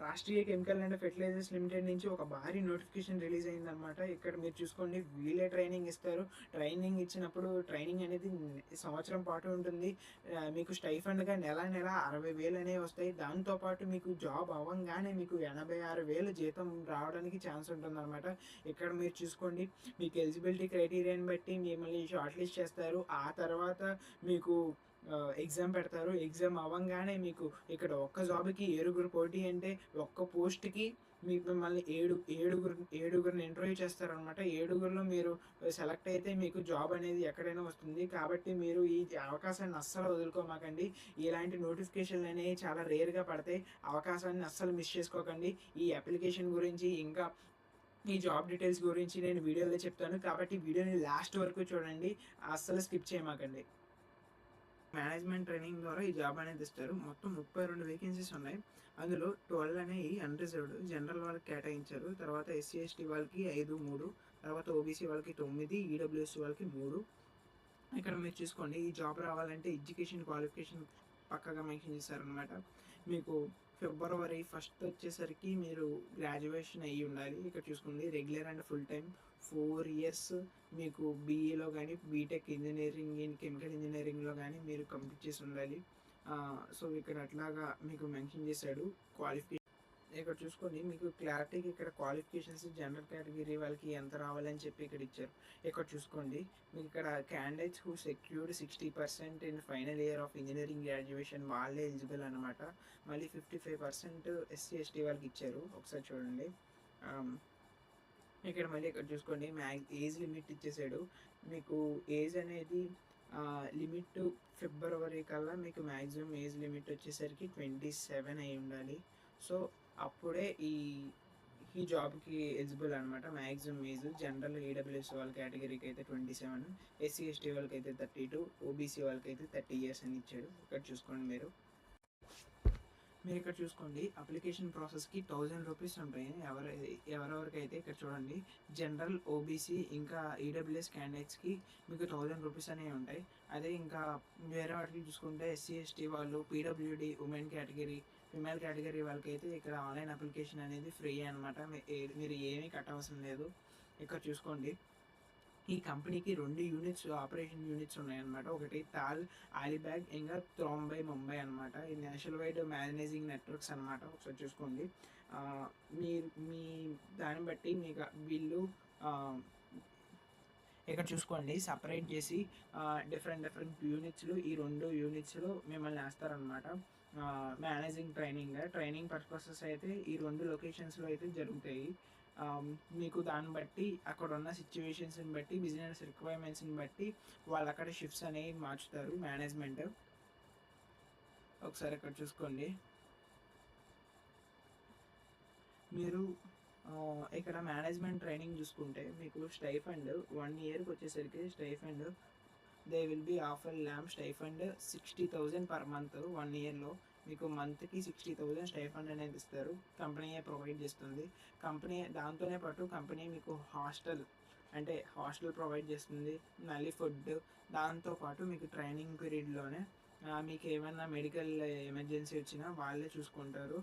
Rashtriya chemical and fertilisers limited నుంచి ఒక భారీ నోటిఫికేషన్ రిలీజ్ అయిందనమాట. ఇక్కడ మీరు చూసుకోండి, వీళ్ళే ట్రైనింగ్ ఇస్తారు. ట్రైనింగ్ ఇచ్చినప్పుడు ట్రైనింగ్ అనేది సంవత్సరం పాటు ఉంటుంది. మీకు స్టైఫండ్గా నెల 60,000 అనేవి వస్తాయి. దాంతోపాటు మీకు జాబ్ అవ్వంగానే మీకు 86,000 జీతం రావడానికి ఛాన్స్ ఉంటుందన్నమాట. ఇక్కడ మీరు చూసుకోండి, మీకు ఎలిజిబిలిటీ క్రైటీరియాని బట్టి మిమ్మల్ని షార్ట్ లిస్ట్ చేస్తారు. ఆ తర్వాత మీకు ఎగ్జామ్ పెడతారు. ఎగ్జామ్ అవ్వంగానే మీకు ఇక్కడ ఒక్క జాబ్కి 7 పోటీ అంటే ఒక్క పోస్ట్కి మిమ్మల్ని ఏడుగురిని ఇంటర్వ్యూ చేస్తారనమాట. 7గురిలో మీరు సెలెక్ట్ అయితే మీకు జాబ్ అనేది ఎక్కడైనా వస్తుంది. కాబట్టి మీరు ఈ అవకాశాన్ని అస్సలు వదులుకోమాకండి. ఇలాంటి నోటిఫికేషన్లు అనేవి చాలా రేర్గా పడతాయి. అవకాశాన్ని అస్సలు మిస్ చేసుకోకండి. ఈ అప్లికేషన్ గురించి ఇంకా ఈ జాబ్ డీటెయిల్స్ గురించి నేను వీడియోలో చెప్తాను. కాబట్టి వీడియోని లాస్ట్ వరకు చూడండి, అస్సలు స్కిప్ చేయమాకండి. మేనేజ్మెంట్ ట్రైనింగ్ ద్వారా ఈ జాబ్ అనేది ఇస్తారు. మొత్తం 32 వేకెన్సీస్ ఉన్నాయి. అందులో 12 అనేవి అన్రిజర్వ్డ్, జనరల్ వాళ్ళకి కేటాయించారు. తర్వాత ఎస్సీ ఎస్టీ వాళ్ళకి 5, 3, తర్వాత ఓబీసీ వాళ్ళకి 9, ఈడబ్ల్యూఎస్ వాళ్ళకి 3. ఇక్కడ మీరు చూసుకోండి, ఈ జాబ్ రావాలంటే ఎడ్యుకేషన్ క్వాలిఫికేషన్ పక్కగా మెన్షన్ చేశారనమాట. మీకు ఫిబ్రవరి 1 వచ్చేసరికి మీరు గ్రాడ్యుయేషన్ అయ్యి ఉండాలి. ఇక్కడ చూసుకోండి, regular and full time 4 years మీకు బీఈలో కానీ బీటెక్ ఇంజనీరింగ్ కెమికల్ ఇంజనీరింగ్లో కానీ మీరు కంప్లీట్ చేసి ఉండాలి. సో ఇక్కడ అట్లాగా మీకు మెన్షన్ చేశాడు క్వాలిఫికేషన్. ఇక్కడ చూసుకోండి, మీకు క్లారిటీకి ఇక్కడ క్వాలిఫికేషన్స్ జనరల్ కేటగిరీ వాళ్ళకి ఎంత రావాలని చెప్పి ఇక్కడ ఇచ్చారు. ఇక్కడ చూసుకోండి, మీకు ఇక్కడ candidates who secured 60% in final year of engineering graduation వాళ్ళే ఎలిజిబుల్ అనమాట. మళ్ళీ 55% ఎస్సీ ఎస్టీ వాళ్ళకి ఇచ్చారు. ఒకసారి చూడండి. ఇక్కడ మళ్ళీ ఇక్కడ చూసుకోండి, ఏజ్ లిమిట్ ఇచ్చేసాడు. మీకు ఏజ్ అనేది లిమిట్ ఫిబ్రవరి కల్లా మీకు మ్యాక్సిమం ఏజ్ లిమిట్ వచ్చేసరికి 27 అయి ఉండాలి. సో అప్పుడే ఈ జాబ్కి ఎలిజిబుల్ అనమాట. మ్యాక్సిమం ఏజ్ జనరల్ ఈడబ్ల్యూఎస్ వాళ్ళ కేటగిరీకి అయితే 27, ఎస్సీ ఎస్టీ వాళ్ళకి అయితే 32, ఓబీసీ వాళ్ళకి అయితే 30 ఇయర్స్ అని ఇచ్చాడు. ఇక్కడ చూసుకోండి, మీరు ఇక్కడ చూసుకోండి, అప్లికేషన్ ప్రాసెస్కి 1000 రూపీస్ ఉంటాయి. ఎవరెవరికైతే ఇక్కడ చూడండి, జనరల్, ఓబీసీ ఇంకా ఈడబ్ల్యూఎస్ క్యాండిడేట్స్కి మీకు 1000 రూపీస్ అనేవి ఉంటాయి. అదే ఇంకా వేరే వాటికి చూసుకుంటే ఎస్సీ ఎస్టీ వాళ్ళు, PWD women category, female category వాళ్ళకైతే ఇక్కడ ఆన్లైన్ అప్లికేషన్ అనేది ఫ్రీ అనమాట. మీరు ఏమీ కట్టవసరం లేదు. ఇక్కడ చూసుకోండి, ఈ కంపెనీకి 2 యూనిట్స్, ఆపరేషన్ యూనిట్స్ ఉన్నాయన్నమాట. ఒకటి తాల్, అలీబాగ్, ఇంకా త్రోంబై ముంబై అనమాట. ఈ నేషనల్ వైడ్ మేనేజింగ్ నెట్వర్క్స్ అనమాట. ఒకసారి చూసుకోండి, మీరు మీ దాన్ని బట్టి మీకు వీళ్ళు ఇక్కడ చూసుకోండి, సపరేట్ చేసి డిఫరెంట్ యూనిట్స్లు, ఈ 2 యూనిట్స్లో మిమ్మల్ని వేస్తారనమాట. మేనేజింగ్ ట్రైనింగ్ పర్పసెస్ అయితే ఈ 2 లొకేషన్స్లో అయితే జరుగుతాయి. మీకు దాన్ని బట్టి అక్కడ ఉన్న సిచ్యువేషన్స్ని బట్టి, బిజినెస్ రిక్వైర్మెంట్స్ని బట్టి వాళ్ళు అక్కడ షిఫ్ట్స్ అనేవి మార్చుతారు మేనేజ్మెంట్. ఒకసారి ఇక్కడ చూసుకోండి, మీరు ఇక్కడ మేనేజ్మెంట్ ట్రైనింగ్ చూసుకుంటే మీకు స్టైఫండ్ 1 ఇయర్కి వచ్చేసరికి stipend they will be offer lump stipend 60,000 per month. 1 ఇయర్లో మీకు మంత్కి 60,000 స్టైఫండ్ అనేది ఇస్తారు. కంపెనీయే ప్రొవైడ్ చేస్తుంది. దాంతోనే పాటు కంపెనీ మీకు హాస్టల్ ప్రొవైడ్ చేస్తుంది, మళ్ళీ ఫుడ్. దాంతోపాటు మీకు ట్రైనింగ్ పీరియడ్లోనే మీకు ఏమైనా మెడికల్ ఎమర్జెన్సీ వచ్చినా వాళ్ళే చూసుకుంటారు.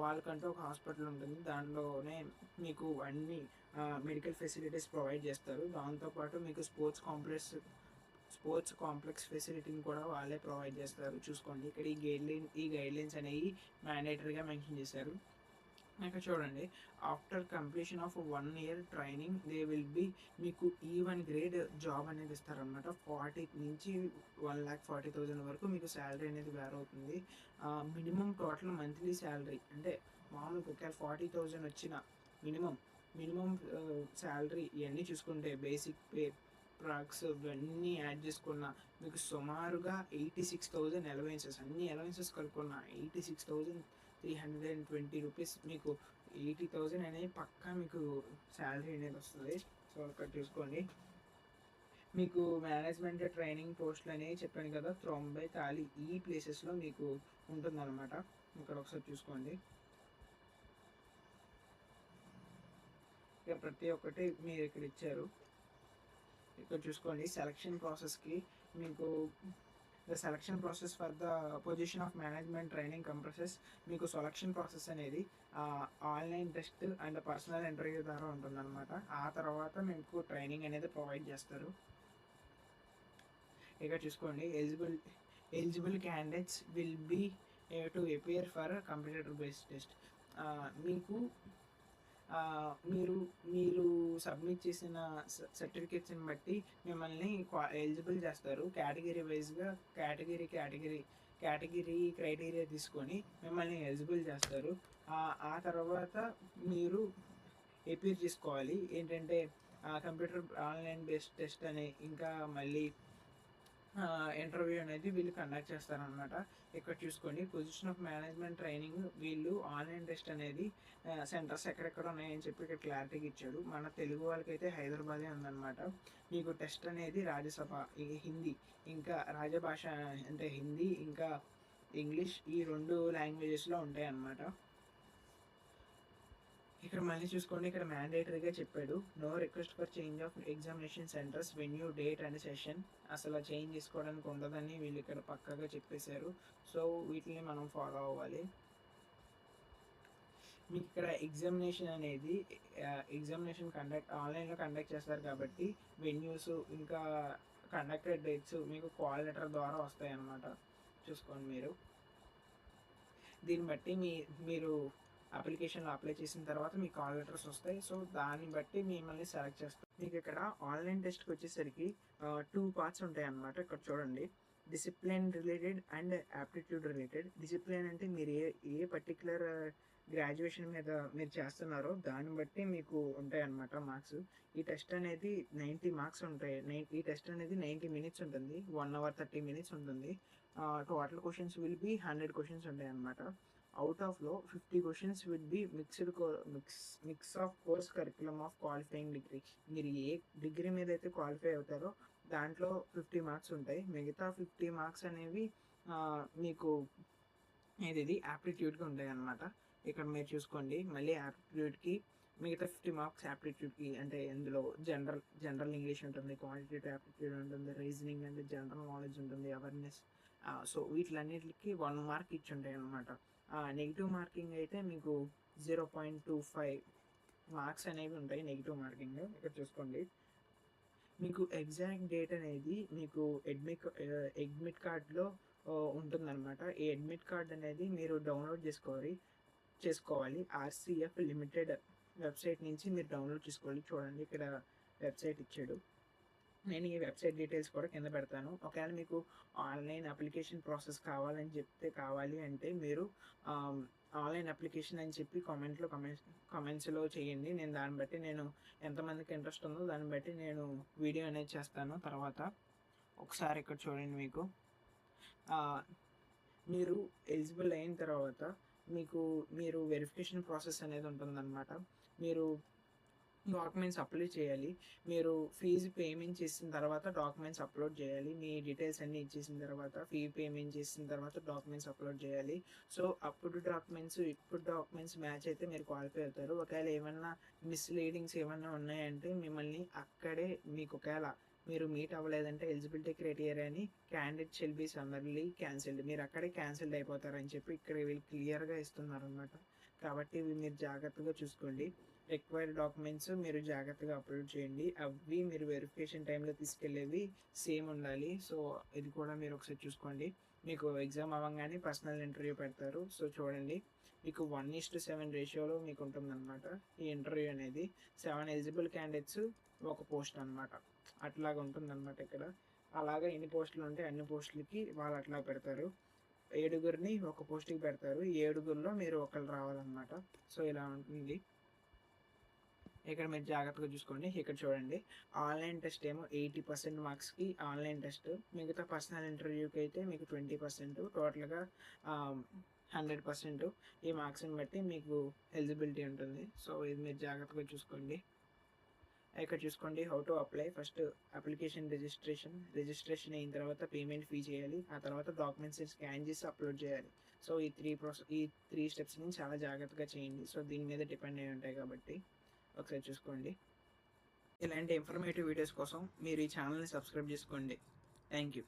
వాళ్ళకంటూ ఒక హాస్పిటల్ ఉంటుంది, దాంట్లోనే మీకు అన్ని మెడికల్ ఫెసిలిటీస్ ప్రొవైడ్ చేస్తారు. దాంతోపాటు మీకు స్పోర్ట్స్ కాంప్లెక్స్ ఫెసిలిటీని కూడా వాళ్ళే ప్రొవైడ్ చేస్తారు. చూసుకోండి, ఇక్కడ ఈ గైడ్లైన్స్ అనేవి మ్యాండేటరీగా మెన్షన్ చేశారు. ఇక్కడ చూడండి, after completion of 1 year training they will be మీకు E1 గ్రేడ్ జాబ్ అనేది ఇస్తారనమాట. 40 నుంచి 1,40,000 వరకు మీకు శాలరీ అనేది వేర్ అవుతుంది. మినిమం టోటల్ మంత్లీ శాలరీ అంటే మామూలుగా ఒకవేళ 40,000 వచ్చిన మినిమం శాలరీ ఇవన్నీ చూసుకుంటే బేసిక్ పే, ప్రాక్స్ ఇవన్నీ యాడ్ చేసుకున్న మీకు సుమారుగా 86,000 అలవెన్సెస్, అన్ని అలవెన్సెస్ కలుపుకున్న 86,320 రూపీస్, మీకు 80,000 అనేది పక్కా మీకు శాలరీ అనేది వస్తుంది. సో ఇక్కడ చూసుకోండి, మీకు మేనేజ్మెంట్ ట్రైనింగ్ పోస్టులు అనేవి చెప్పాను కదా, త్రోంబై, తాలి, ఈ ప్లేసెస్లో మీకు ఉంటుందన్నమాట. ఇక్కడ ఒకసారి చూసుకోండి, ఇక ప్రతి ఒక్కటి మీరు ఇక్కడ ఇచ్చారు. ఇక్కడ చూసుకోండి, సెలక్షన్ ప్రాసెస్కి మీకు the selection process for the position of management training compresses. మీకు సెలక్షన్ ప్రాసెస్ అనేది online test and personal interview ద్వారా ఉంటుందన్నమాట. ఆ తర్వాత మీకు ట్రైనింగ్ అనేది ప్రొవైడ్ చేస్తారు. ఇక్కడ చూసుకోండి, eligible candidates will be to appear for computer based test. మీకు మీరు మీరు సబ్మిట్ చేసిన సర్టిఫికేట్స్ని బట్టి మిమ్మల్ని ఎలిజిబుల్ చేస్తారు. కేటగిరీ వైజ్గా కేటగిరీ క్రైటీరియా తీసుకొని మిమ్మల్ని ఎలిజిబుల్ చేస్తారు. ఆ తర్వాత మీరు అపియర్ చేసుకోవాలి. ఏంటంటే కంప్యూటర్ ఆన్లైన్ బేస్డ్ టెస్ట్ అని, ఇంకా మళ్ళీ ఇంటర్వ్యూ అనేది వీళ్ళు కండక్ట్ చేస్తారనమాట. ఇక్కడ చూసుకోండి, పొజిషన్ ఆఫ్ మేనేజ్మెంట్ ట్రైనింగ్ వీళ్ళు ఆన్లైన్ టెస్ట్ అనేది సెంటర్స్ ఎక్కడెక్కడ ఉన్నాయని చెప్పి ఇక్కడ క్లారిటీగా ఇచ్చాడు. మన తెలుగు వాళ్ళకైతే హైదరాబాదే ఉందన్నమాట. మీకు టెస్ట్ అనేది రాజ్యసభ, హిందీ, ఇంకా రాజభాష అంటే హిందీ ఇంకా ఇంగ్లీష్, ఈ 2 లాంగ్వేజెస్లో ఉంటాయి అన్నమాట. ఇక్కడ మళ్ళీ చూసుకోండి, ఇక్కడ మ్యాండేటరీగా చెప్పాడు, no request for change of examination centres, venue, date and session. అసలు చేంజ్ చేసుకోవడానికి ఉండదని వీళ్ళు ఇక్కడ పక్కాగా చెప్పేశారు. సో వీటిని మనం ఫాలో అవ్వాలి. మీకు ఇక్కడ ఎగ్జామినేషన్ అనేది ఎగ్జామినేషన్ ఆన్లైన్లో కండక్ట్ చేస్తారు కాబట్టి వెన్యూస్ ఇంకా కండక్టెడ్ డేట్స్ మీకు కాల్ లెటర్ ద్వారా వస్తాయి అన్నమాట. చూసుకోండి మీరు. దీన్ని బట్టి మీరు అప్లికేషన్లో అప్లై చేసిన తర్వాత మీకు కాల్ లెటర్స్ వస్తాయి. సో దాన్ని బట్టి మిమ్మల్ని సెలెక్ట్ చేస్తాం. మీకు ఇక్కడ ఆన్లైన్ టెస్ట్కి వచ్చేసరికి 2 పార్ట్స్ ఉంటాయి అన్నమాట. ఇక్కడ చూడండి, discipline related and aptitude related. Discipline అంటే మీరు ఏ పర్టికులర్ గ్రాడ్యుయేషన్ మీద మీరు చేస్తున్నారో దాన్ని బట్టి మీకు ఉంటాయి అన్నమాట మార్క్స్. ఈ టెస్ట్ అనేది 90 మార్క్స్ ఉంటాయి. ఈ టెస్ట్ అనేది 90 మినిట్స్ ఉంటుంది, 1 hour 30 minutes ఉంటుంది. Total questions will be 100 questions ఉంటాయి అన్నమాట. అవుట్ ఆఫ్లో 50 questions will be mix of course curriculum of qualifying degree. మీరు ఏ డిగ్రీ మీద అయితే క్వాలిఫై అవుతారో దాంట్లో 50 మార్క్స్ ఉంటాయి. మిగతా 50 మార్క్స్ అనేవి మీకు ఇది యాప్టిట్యూడ్కి ఉంటాయి అన్నమాట. ఇక్కడ మీరు చూసుకోండి, మళ్ళీ యాప్టిట్యూడ్కి మిగతా 50 మార్క్స్ యాప్టిట్యూడ్కి, అంటే ఇందులో జనరల్ ఇంగ్లీష్ ఉంటుంది, క్వాంటిటేటివ్ యాప్టిట్యూడ్ ఉంటుంది, రీజనింగ్ అంటే జనరల్ నాలెడ్జ్ ఉంటుంది, అవేర్నెస్. సో వీటిలన్నిటికి 1 మార్క్ ఇచ్చి ఉంటాయి అన్నమాట. నెగిటివ్ మార్కింగ్ అయితే మీకు 0.25 మార్క్స్ అనేవి ఉంటాయి నెగిటివ్ మార్కింగ్. ఇక్కడ చూసుకోండి, మీకు ఎగ్జాక్ట్ డేట్ అనేది మీకు అడ్మిట్ కార్డ్లో ఉంటుందన్నమాట. ఈ అడ్మిట్ కార్డ్ అనేది మీరు డౌన్లోడ్ చేసుకోవాలి. RCF లిమిటెడ్ వెబ్సైట్ నుంచి మీరు డౌన్లోడ్ చేసుకోవాలి. చూడండి, ఇక్కడ వెబ్సైట్ ఇచ్చాడు. నేను ఈ వెబ్సైట్ డీటెయిల్స్ కూడా కింద పెడతాను. ఒకవేళ మీకు ఆన్లైన్ అప్లికేషన్ ప్రాసెస్ కావాలి అంటే మీరు ఆన్లైన్ అప్లికేషన్ అని చెప్పి కామెంట్స్లో చేయండి. నేను దాన్ని బట్టి ఎంతమందికి ఇంట్రెస్ట్ ఉందో దాన్ని బట్టి నేను వీడియో అనేది చేస్తాను తర్వాత. ఒకసారి ఇక్కడ చూడండి, మీరు ఎలిజిబుల్ అయిన తర్వాత మీరు వెరిఫికేషన్ ప్రాసెస్ అనేది ఉంటుందన్నమాట. మీరు డాక్యుమెంట్స్ అప్లై చేయాలి. మీరు ఫీజు పేమెంట్ చేసిన తర్వాత డాక్యుమెంట్స్ అప్లోడ్ చేయాలి. మీ డీటెయిల్స్ అన్నీ ఇచ్చేసిన తర్వాత ఫీ పేమెంట్ చేసిన తర్వాత డాక్యుమెంట్స్ అప్లోడ్ చేయాలి. సో ఇప్పుడు డాక్యుమెంట్స్ మ్యాచ్ అయితే మీరు క్వాలిఫై అవుతారు. ఒకవేళ ఏమన్నా మిస్లీడింగ్స్ ఏమన్నా ఉన్నాయంటే మిమ్మల్ని అక్కడే, మీకు ఒకవేళ మీరు మీట్ అవ్వలేదంటే ఎలిజిబిలిటీ క్రైటీరియాని candidate shall be summarily cancelled, మీరు అక్కడే క్యాన్సిల్డ్ అయిపోతారని చెప్పి ఇక్కడ వీళ్ళు క్లియర్గా ఇస్తున్నారు అనమాట. కాబట్టి ఇవి మీరు జాగ్రత్తగా చూసుకోండి. రిక్వైర్డ్ డాక్యుమెంట్స్ మీరు జాగ్రత్తగా అప్లోడ్ చేయండి. అవి మీరు వెరిఫికేషన్ టైంలో తీసుకెళ్ళేవి సేమ్ ఉండాలి. సో ఇది కూడా మీరు ఒకసారి చూసుకోండి. మీకు ఎగ్జామ్ అవ్వగానే పర్సనల్ ఇంటర్వ్యూ పెడతారు. సో చూడండి, మీకు 1:7 రేషియోలో మీకు ఉంటుందన్నమాట ఈ ఇంటర్వ్యూ అనేది. 7 ఎలిజిబుల్ క్యాండిడేట్స్ ఒక పోస్ట్ అనమాట. అట్లాగా ఉంటుందన్నమాట ఇక్కడ. అలాగా ఎన్ని పోస్టులు ఉంటే అన్ని పోస్టులకి వాళ్ళు అట్లా పెడతారు. 7గురిని ఒక పోస్ట్కి పెడతారు. 7గురిలో మీరు ఒకరు రావాలన్నమాట. సో ఇలా ఉంటుంది. ఇక్కడ మీరు జాగ్రత్తగా చూసుకోండి. ఇక్కడ చూడండి, ఆన్లైన్ టెస్ట్ ఏమో 80% మార్క్స్కి ఆన్లైన్ టెస్ట్, మిగతా పర్సనల్ ఇంటర్వ్యూకి అయితే మీకు 20%, టోటల్గా 100%. ఈ మార్క్స్ని బట్టి మీకు ఎలిజిబిలిటీ ఉంటుంది. సో ఇది మీరు జాగ్రత్తగా చూసుకోండి. ఇక్కడ చూసుకోండి, how to apply. First application registration అయిన తర్వాత పేమెంట్ ఫీ చేయాలి. ఆ తర్వాత డాక్యుమెంట్స్ స్కాన్ చేసి అప్లోడ్ చేయాలి. సో ఈ 3 స్టెప్స్ని చాలా జాగ్రత్తగా చేయండి. సో దీని మీద డిపెండ్ అయి ఉంటాయి కాబట్టి ఒకసారి చూసుకోండి. ఇలాంటి ఇన్ఫర్మేటివ్ వీడియోస్ కోసం మీరు ఈ ఛానల్ని సబ్స్క్రైబ్ చేసుకోండి. Thank you.